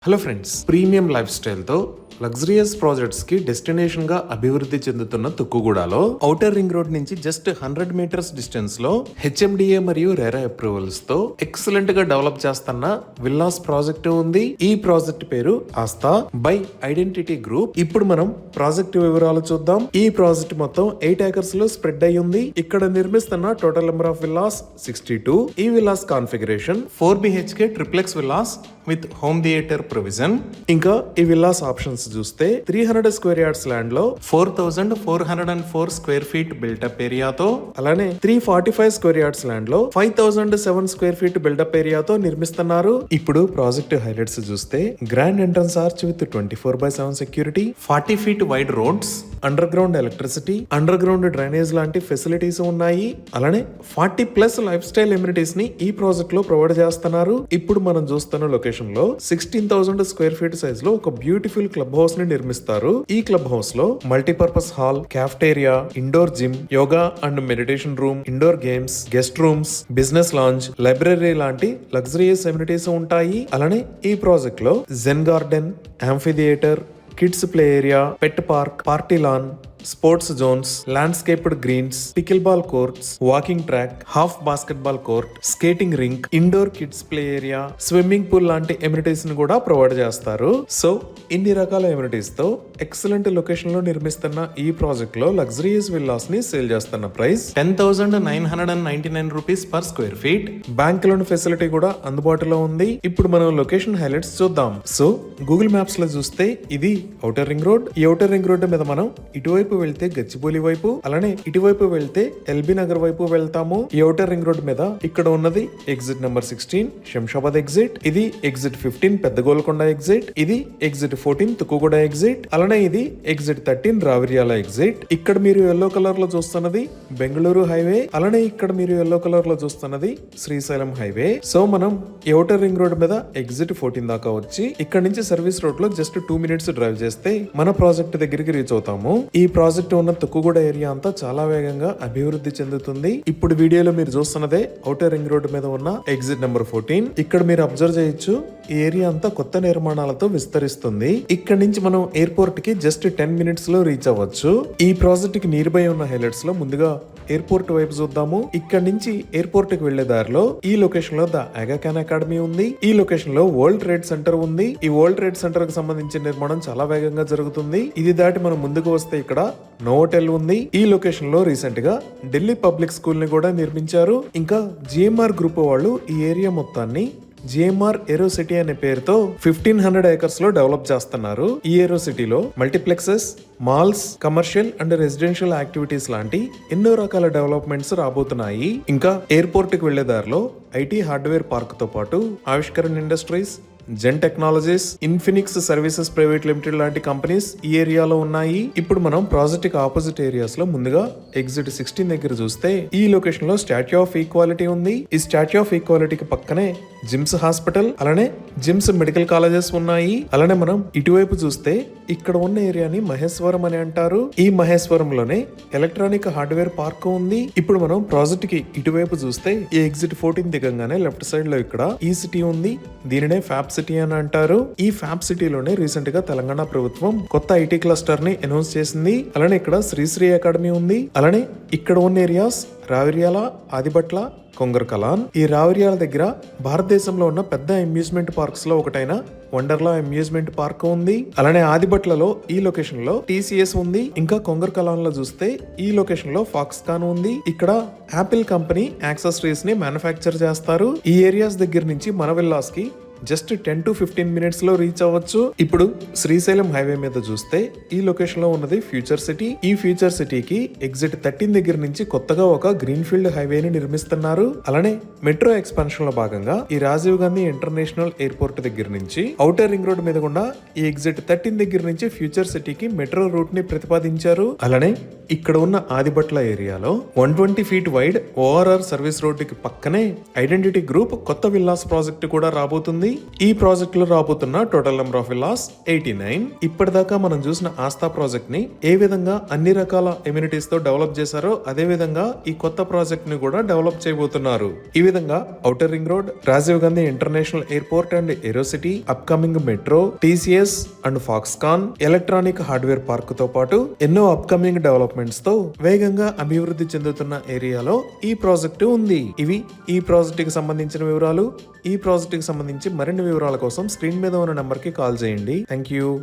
Hello friends, premium life స్టైల్తో luxurious projects కి destination గా అభివృద్ధి చెందుతున్న తుక్కుగూడలో ఔటర్ రింగ్ రోడ్ నుంచి జస్ట్ 100 మీటర్స్ డిస్టెన్స్ లో హెచ్ఎండిఏ మరియు రెరా అప్రూవల్స్ తో ఎక్సలెంట్ గా డెవలప్ చేస్తున్న విల్లాస్ ప్రాజెక్ట్ ఉంది. ఈ ప్రాజెక్ట్ పేరు ఆస్థా బై ఐడెంటిటీ గ్రూప్. ఇప్పుడు మనం ప్రాజెక్ట్ వివరాలు చూద్దాం. ఈ ప్రాజెక్ట్ మొత్తం 8 ఏకర్స్ లో స్ప్రెడ్ అయి ఉంది. ఇక్కడ నిర్మిస్తున్న టోటల్ నెంబర్ ఆఫ్ విల్లాస్ 62. ఈ villas configuration 4 BHK triplex villas with home theatre provision. ఇంకా ఈ విల్లాస్ ఆప్షన్స్ చూస్తే 300 స్క్వేర్ యార్డ్స్ ల్యాండ్ లో 4404 స్క్వేర్ ఫీట్ బిల్డప్ ఏరియాతో, అలానే 345 స్క్వేర్ యార్డ్స్ ల్యాండ్ లో 5007 స్క్వేర్ ఫీట్ బిల్డప్ ఏరియాతో నిర్మిస్తున్నారు. ఇప్పుడు ప్రాజెక్ట్ హైలైట్స్ చూస్తే grand entrance arch with 24/7 security, 40 feet wide roads, under ground electricity, under ground drainage లాంటి ఫెసిలిటీస్ ఉన్నాయి. అలానే 40+ లైఫ్ స్టైల్ ఎమ్యూనిటీస్ ని ఈ ప్రాజెక్ట్ లో ప్రొవైడ్ చేస్తున్నారు. ఇప్పుడు మనం చూస్తున్న లొకేషన్ లో 16,000 స్క్వేర్ ఫీట్ సైజ్ లో ఒక బ్యూటిఫుల్ క్లబ్ హౌస్ ని నిర్మిస్తారు. ఈ క్లబ్ హౌస్ లో multipurpose hall, cafeteria, indoor gym, yoga and meditation room, indoor games, guest rooms, business lounge, library లాంటి లగ్జరియస్ ఎమ్యూనిటీస్ ఉంటాయి. అలానే ఈ ప్రాజెక్ట్ లో zen garden, amphitheatre, kids play area, pet park, party lawn, sports zones, landscaped greens, pickleball courts, walking track, half basketball court, skating rink, indoor kids play area, swimming pool లాంటి amenities ని కూడా provide చేస్తారు. So ఇన్ని రకాల amenities తో excellent location లో నిర్మిస్తున్న ఈ ప్రాజెక్ట్ లో లగ్జరియస్ విల్లాస్ ని సేల్ చేస్తున్న price 10,999 rupees per square feet. Bank loan facility కూడా అందుబాటులో ఉంది. ఇప్పుడు మనం లొకేషన్ హైలైట్స్ చూద్దాం. సో గూగుల్ మ్యాప్స్ లో చూస్తే ఇది ఔటర్ రింగ్ రోడ్. ఈ ఔటర్ రింగ్ రోడ్ మీద మనం ఇటువైపు వెళ్తే గచ్చిబౌలి వైపు, అలానే ఇటువైపు వెళ్తే ఎల్బీ నగర్ వైపు వెళ్తాము. ఈ ఔటర్ రింగ్ రోడ్ మీద ఇక్కడ ఉన్నది ఎగ్జిట్ నెంబర్ 16 శంషాబాద్ ఎగ్జిట్, ఇది ఎగ్జిట్ 15 పెద్ద గోల్కొండ ఎగ్జిట్, ఇది ఎగ్జిట్ 14 తుక్కుగూడ ఎగ్జిట్, అలానే ఇది ఎగ్జిట్ 13 రావిర్యాల ఎగ్జిట్. ఇక్కడ మీరు ఎల్లో కలర్ లో చూస్తున్నది బెంగళూరు హైవే, అలానే ఇక్కడ మీరు ఎల్లో కలర్ లో చూస్తున్నది శ్రీశైలం హైవే. సో మనం ఈ ఔటర్ రింగ్ రోడ్ మీద ఎగ్జిట్ 14 దాకా వచ్చి ఇక్కడ నుంచి సర్వీస్ రోడ్ లో జస్ట్ 2 minutes డ్రైవ్ చేస్తే మన ప్రాజెక్ట్ దగ్గరికి రీచ్ అవుతాము. ఈ ప్రాజెక్ట్ ఉన్న తుక్కుగూడ ఏరియా అంతా చాలా వేగంగా అభివృద్ధి చెందుతుంది. ఇప్పుడు వీడియోలో మీరు చూస్తున్నదే ఔటర్ రింగ్ రోడ్ మీద ఉన్న ఎగ్జిట్ నెంబర్ 14. ఇక్కడ మీరు అబ్జర్వ్ చేయొచ్చు, ఈ ఏరియా అంతా కొత్త నిర్మాణాలతో విస్తరిస్తుంది. ఇక్కడ నుంచి మనం ఎయిర్పోర్ట్ కి జస్ట్ 10 minutes లో రీచ్ అవ్వచ్చు. ఈ ప్రాజెక్ట్ కి నియర్ బై ఉన్న హైలైట్స్ లో ముందుగా ఎయిర్పోర్ట్ వైపు చూద్దాము. ఇక్కడ నుంచి ఎయిర్పోర్ట్ కి వెళ్లే దారిలో ఈ లొకేషన్ లో ద ఆగా ఖాన్ అకాడమీ ఉంది. ఈ లొకేషన్ లో వరల్డ్ ట్రేడ్ సెంటర్ ఉంది. ఈ వరల్డ్ ట్రేడ్ సెంటర్ కి సంబంధించిన నిర్మాణం చాలా వేగంగా జరుగుతుంది. ఇది దాటి మనం ముందుకు వస్తే ఇక్కడ నోవోటెల్ ఉంది. ఈ లొకేషన్ లో రీసెంట్ గా ఢిల్లీ పబ్లిక్ స్కూల్ ని కూడా నిర్మించారు. ఇంకా జిఎంఆర్ గ్రూప్ వాళ్ళు ఈ ఏరియా మొత్తాన్ని జిఎంఆర్ ఏరో సిటీ అనే పేరుతో 1500 ఏకర్స్ లో డెవలప్ చేస్తున్నారు. ఈ ఏరో సిటీలో multiplexes, malls, commercial and residential activities లాంటి ఎన్నో రకాల డెవలప్మెంట్స్ రాబోతున్నాయి. ఇంకా ఎయిర్పోర్ట్ కి వెళ్లే దారిలో ఐటీ హార్డ్వేర్ పార్క్ తో పాటు Avishkaran industries, Zen technologies, Infinix services private limited లాంటి కంపెనీస్ ఈ ఏరియాలో ఉన్నాయి. ఇప్పుడు మనం ప్రాజెక్ట్ కి ఆపోజిట్ ఏరియాస్ లో ముందుగా ఎగ్జిట్ 16 దగ్గర చూస్తే ఈ లొకేషన్ లో స్టాట్యూ ఆఫ్ ఈక్వాలిటీ ఉంది. ఈ స్టాట్యూ ఆఫ్ ఈక్వాలిటీకి పక్కనే జిమ్స్ హాస్పిటల్, అలానే జిమ్స్ మెడికల్ కాలేజెస్ ఉన్నాయి. అలానే మనం ఇటువైపు చూస్తే ఇక్కడ ఉన్న ఏరియాని మహేశ్వరం అని అంటారు. ఈ మహేశ్వరంలోనే ఎలక్ట్రానిక్ హార్డ్వేర్ పార్క్ ఉంది. ఇప్పుడు మనం ప్రాజెక్ట్ కి ఇటువైపు చూస్తే ఈ ఎగ్జిట్ 14 దిగంగానే లెఫ్ట్ సైడ్ లో ఇక్కడ ఈ సిటీ ఉంది. దీనినే ఫ్యాబ్ సిటీ అని అంటారు. ఈ ఫ్యాబ్ సిటీలోనే రీసెంట్ గా తెలంగాణ ప్రభుత్వం కొత్త ఐటీ క్లస్టర్ ని అనౌన్స్ చేసింది. అలానే ఇక్కడ శ్రీశ్రీ అకాడమీ ఉంది. అలానే ఇక్కడ ఉన్న ఏరియాస్ రావిర్యాల, ఆదిబట్ల, కొంగర్కలాన్. ఈ రావిర్యాల దగ్గర భారతదేశంలో ఉన్న పెద్ద అమ్యూజ్మెంట్ పార్క్స్ లో ఒకటైన వండర్లా అమ్యూజ్మెంట్ పార్క్ ఉంది. అలానే ఆదిబట్లలో ఈ లొకేషన్ లో TCS ఉంది. ఇంకా కొంగర్కలాన్ లో చూస్తే ఈ లొకేషన్ లో ఫాక్స్కాన్ ఉంది. ఇక్కడ యాపిల్ కంపెనీ యాక్సెసరీస్ ని మ్యానుఫ్యాక్చర్ చేస్తారు. ఈ ఏరియాస్ దగ్గర నుంచి మన విల్లాస్ కి జస్ట్ 10 to 15 minutes లో రీచ్ అవ్వచ్చు. ఇప్పుడు శ్రీశైలం హైవే మీద చూస్తే ఈ లొకేషన్ లో ఉన్నది ఫ్యూచర్ సిటీ. ఈ ఫ్యూచర్ సిటీకి ఎగ్జిట్ 13 దగ్గర నుంచి కొత్తగా ఒక గ్రీన్ ఫీల్డ్ హైవేని నిర్మిస్తున్నారు. అలానే మెట్రో ఎక్స్పాన్షన్ లో భాగంగా ఈ రాజీవ్ గాంధీ ఇంటర్నేషనల్ ఎయిర్పోర్ట్ దగ్గర నుంచి ఔటర్ రింగ్ రోడ్ మీద గుండా ఈ ఎగ్జిట్ 13 దగ్గర నుంచి ఫ్యూచర్ సిటీకి మెట్రో రూట్ ని ప్రతిపాదించారు. అలానే ఇక్కడ ఉన్న ఆదిబట్ల ఏరియాలో 120 feet వైడ్ ORR సర్వీస్ రోడ్డుకి పక్కనే ఐడెంటిటీ గ్రూప్ కొత్త విల్లాస్ ప్రాజెక్ట్ కూడా రాబోతుంది. ఈ ప్రాజెక్ట్ లో రాబోతున్న టోటల్ నెంబర్ ఆఫ్ విల్లాస్ 89. ఇప్పటిదాకా మనం చూసిన ఆస్థా ప్రాజెక్ట్ ని ఏ విధంగా అన్ని రకాల ఎమ్యూనిటీస్ తో డెవలప్ చేశారో అదే విధంగా ఈ కొత్త ప్రాజెక్ట్ ని కూడా డెవలప్ చేయబోతున్నారు. ఈ విధంగా outer ring road, Rajiv Gandhi international airport and aerocity, upcoming metro, TCS and Foxconn, electronic hardware park తో పాటు ఎన్నో అప్కమింగ్ డెవలప్మెంట్స్ తో వేగంగా అభివృద్ధి చెందుతున్న ఏరియాలో ఈ ప్రాజెక్టు ఉంది. ఇవి ఈ ప్రాజెక్ట్ కి సంబంధించిన వివరాలు. ఈ ప్రాజెక్ట్ కి సంబంధించి మరిన్ని వివరాల కోసం స్క్రీన్ మీద ఉన్న నంబర్ కి కాల్ చేయండి. Thank you.